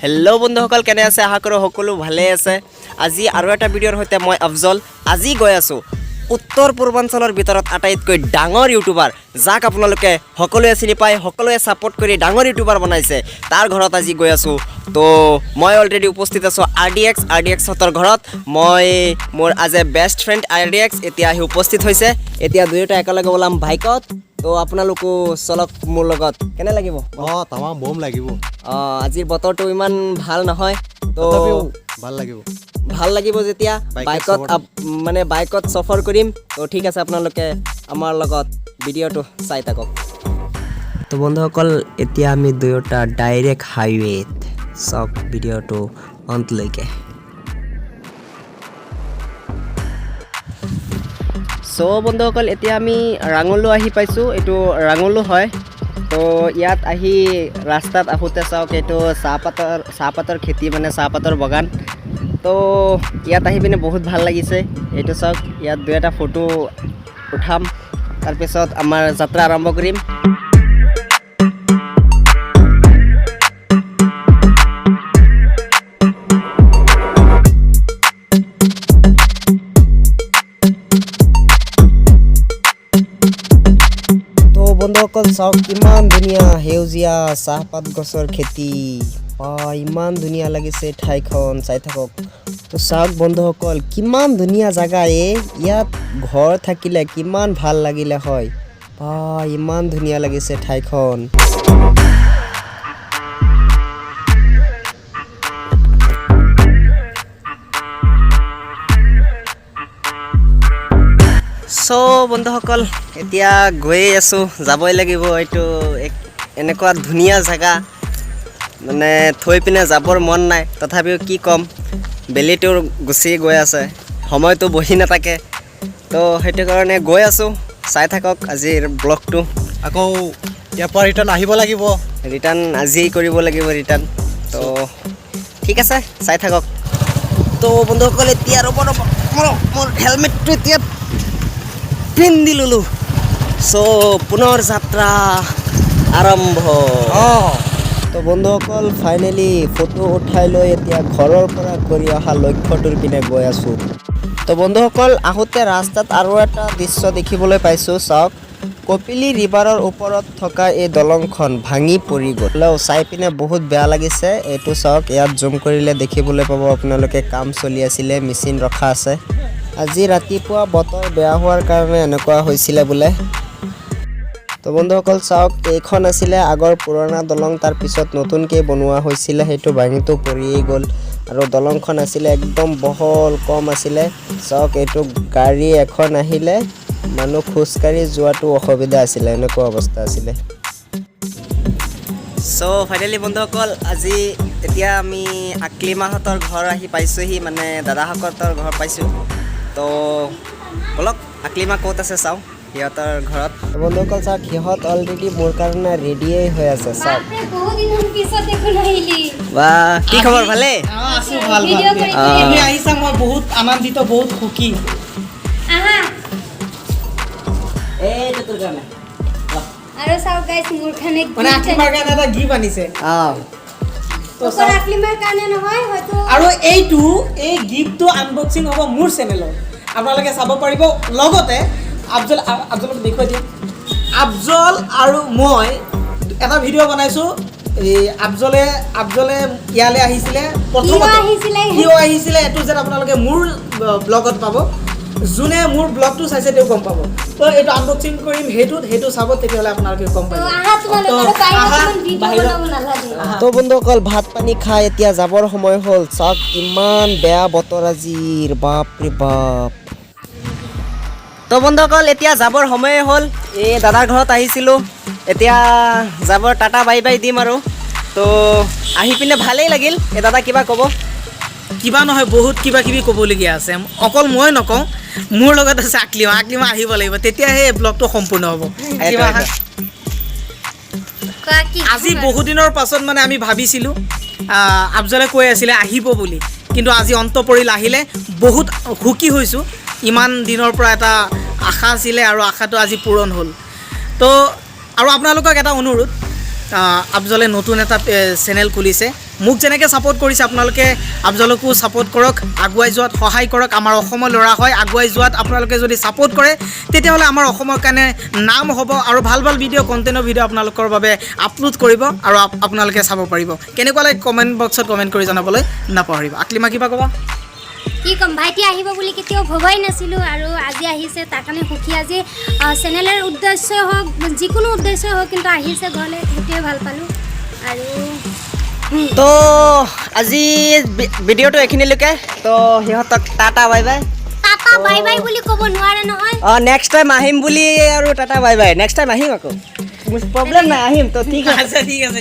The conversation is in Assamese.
হেল্ল' বন্ধুসকল, কেনে আছে? আশা কৰোঁ সকলো ভালে আছে। আজি আৰু এটা ভিডিঅ'ৰ সৈতে মই আফজল। আজি গৈ আছোঁ উত্তৰ পূৰ্বাঞ্চলৰ ভিতৰত আটাইতকৈ ডাঙৰ ইউটিউবাৰ, যাক আপোনালোকে সকলোৱে চিনি পায়, সকলোৱে ছাপোৰ্ট কৰি ডাঙৰ ইউটিউবাৰ বনাইছে, তাৰ ঘৰত আজি গৈ আছোঁ। তো মই অলৰেডি উপস্থিত আছোঁ আৰ ডি এক্সহঁতৰ ঘৰত। মই মোৰ as a best friend RDX এতিয়া আহি উপস্থিত হৈছে। এতিয়া দুয়োটা একেলগে ওলাম বাইকত। তো আপোনালোকো চলক মোৰ লগত। কেনে লাগিব? তামাম বম লাগিব। আজিৰ বতৰটো ইমান ভাল নহয়, তো ভাল লাগিব যেতিয়া বাইকত সফৰ কৰিম। তো ঠিক আছে, আপোনালোকে আমাৰ লগত ভিডিঅ'টো চাই থাকক। তো বন্ধুসকল, এতিয়া আমি দুয়োটা ডাইৰেক্ট হাইৱেত, চাওক ভিডিঅ'টো অন্তলৈকে। চ' বন্ধুসকল, এতিয়া আমি ৰাঙলো আহি পাইছোঁ। এইটো ৰাঙলো হয়। তো ইয়াত আহি ৰাস্তাত আহোঁতে চাওক, এইটো চাহপাতৰ খেতি, মানে চাহপাতৰ বাগান। তো ইয়াত আহি পিনে বহুত ভাল লাগিছে। এইটো চাওক, ইয়াত দুই এটা ফটো উঠাম, তাৰপিছত আমাৰ যাত্ৰা আৰম্ভ কৰিম। বন্ধুসকল চাওক, কিমান ধুনীয়া সেউজীয়া চাহপাত গছৰ খেতি। ইমান ধুনীয়া লাগিছে ঠাইখন, চাই থাকক। তো চাওক বন্ধুসকল, কিমান ধুনীয়া জেগা। ইয়াত ঘৰ থাকিলে কিমান ভাল লাগিলে হয়। ইমান ধুনীয়া লাগিছে ঠাইখন। চ' বন্ধুসকল, এতিয়া গৈয়ে আছোঁ, যাবই লাগিব। এইটো এনেকুৱা ধুনীয়া জেগা, মানে থৈ পিনে যাবৰ মন নাই, তথাপিও কি ক'ম, বেলিটোৰ গুচি গৈ আছে, সময়টো বহি নাথাকে। তো সেইটো কাৰণে গৈ আছোঁ। চাই থাকক আজিৰ ব্লগটো। আকৌ ইয়াৰ পৰা ৰিটাৰ্ণ আহিব লাগিব। ৰিটাৰ্ণ আজিয়েই কৰিব লাগিব ৰিটাৰ্ণ। তো ঠিক আছে, চাই থাকক। তো বন্ধুসকল, এতিয়া ৰ'ব মোৰ হেলমেটটো এতিয়া পিন্ধি ল'লোঁ। চ' পুনৰ যাত্ৰা আৰম্ভ। তো বন্ধুসকল, ফাইনেলি ফটো উঠাই লৈ এতিয়া ঘৰৰ পৰা কৰি অহা লক্ষ্যটোৰ পিনে গৈ আছোঁ। তো বন্ধুসকল, আহোঁতে ৰাস্তাত আৰু এটা দৃশ্য দেখিবলৈ পাইছোঁ। চাওক, কপিলী ৰিভাৰৰ ওপৰত থকা এই দলংখন ভাঙি পৰি গ'ল। চাই পিনে বহুত বেয়া লাগিছে। এইটো চাওক, ইয়াত জুম কৰিলে দেখিবলৈ পাব আপোনালোকে, কাম চলি আছিলে, মেচিন ৰখা আছে। আজি ৰাতিপুৱা বতৰ বেয়া হোৱাৰ কাৰণে এনেকুৱা হৈছিলে বোলে। তো বন্ধুসকল চাওক, এইখন আছিলে আগৰ পুৰণা দলং, তাৰপিছত নতুনকৈ বনোৱা হৈছিলে, সেইটো ভাঙিটো পৰিয়েই গ'ল। আৰু দলংখন আছিলে একদম বহল, কম আছিলে। চাওক, এইটো গাড়ী এখন আহিলে মানুহ খোজকাঢ়ি যোৱাটো অসুবিধা আছিলে, এনেকুৱা অৱস্থা আছিলে। চ' ফাইনেলি বন্ধুসকল, আজি এতিয়া আমি আকলিমাহঁতৰ ঘৰ আহি পাইছোঁহি, মানে দাদাহঁতৰ ঘৰ পাইছোঁ। তো বলক, আকলিমা ক'ত আছে চাওঁ, সিহঁতৰ ঘৰত। বন্ধুসকল চাওক, সিহঁত অলৰেডি মোৰ কাৰণে ৰেডিয়েই হৈ আছে। চাওক, বা কি খবৰ, ভালে? তুমি আহিছা, মই বহুত আনন্দিত, বহুত সুখী। এইটো তোৰ কাৰণে। আৰু চাওক গাইস, মোৰ কাৰণে মানে আকলিমাৰ কাৰণে এটা গিফ্ট আনিছে। আকলিমাৰ কাৰণে নহয় হয়তো। আৰু এই গিফ্টটো আনবক্সিং হ'ব মোৰ চেনেলত, আপোনালোকে চাব পাৰিব। লগতে আফজলক দেখুৱাই দিম। আফজল আৰু মই এটা ভিডিঅ' বনাইছোঁ। এই আফজলে ইয়ালৈ আহিছিলে, প্ৰথমতে কিয় আহিছিলে এইটো যেন আপোনালোকে মোৰ ব্লগত পাব। যোনে মোৰ ব্লগটো চাইছে তেওঁ গম পাব। তো এইটো আনবক্সিং কৰিম, সেইটো চাব, তেতিয়াহ'লে আপোনালোকে গম পাব। তো বন্ধুসকল, ভাত পানী খাই এতিয়া যাবৰ সময় হ'ল। চাওক, ইমান বেয়া বতৰ আজিৰ, বাপৰে বাপ। তো বন্ধুসকল, এতিয়া যাবৰ সময়ে হ'ল। এই দাদাৰ ঘৰত আহিছিলোঁ, এতিয়া যাবৰ টাটা বাই বাই দিম আৰু। তো আহি পিনে ভালেই লাগিল। দাদা কিবা ক'ব? কিবা নহয়, বহুত কিবা কিবি ক'বলগীয়া আছে। অকল মই নকওঁ, মোৰ লগত আছে আকলিমা আহিব লাগিব, তেতিয়াহে এই ব্লগটো সম্পূৰ্ণ হ'ব। আজি বহু দিনৰ পাছত মানে আমি ভাবিছিলোঁ, আফজলে কৈ আছিলে আহিব বুলি, কিন্তু আজি অন্ত পৰিল, আহিলে। বহুত সুখী হৈছোঁ। ইমান দিনৰ পৰা এটা আশা আছিলে আৰু আশাটো আজি পূৰণ হ'ল। তো আৰু আপোনালোকক এটা অনুৰোধ, আফজলে নতুন এটা চেনেল খুলিছে মোক যেনেকৈ ছাপোৰ্ট কৰিছে আপোনালোকে আফজলকো ছাপোৰ্ট কৰক আগুৱাই যোৱাত সহায় কৰক আমাৰ অসমৰ ল'ৰা হয় আগুৱাই যোৱাত আপোনালোকে যদি ছাপোৰ্ট কৰে তেতিয়াহ'লে আমাৰ অসমৰ কাৰণে নাম হ'ব আৰু ভাল ভাল ভিডিঅ' কণ্টেণ্টৰ ভিডিঅ' আপোনালোকৰ বাবে আপলোড কৰিব আৰু আপোনালোকে চাব পাৰিব কেনেকুৱা লাগে কমেণ্ট বক্সত কমেণ্ট কৰি জনাবলৈ নাপাহৰিব আকলিমা কিবা ক'বা কি ক'ম ভাইটি আহিব বুলি কেতিয়াও ভবাই নাছিলোঁ আৰু আজি আহিছে তাৰ কাৰণে সুখী আজি চেনেলৰ উদ্দেশ্যই হওক যিকোনো উদ্দেশ্যই হওক কিন্তু আহিছে ঘৰলৈ সেইটোৱে ভাল পালোঁ আৰু তো আজি ভিডিঅ'টো এইখিনিলৈকে তো সিহঁতক tata bye bye tata bye bye বুলি ক'ব নোৱাৰে নহয় নেক্সট টাইম আহিম বুলি আৰু tata bye bye next time আহিম আকৌ প্ৰব্লেম নাই আহিম তো ঠিক আছে ঠিক আছে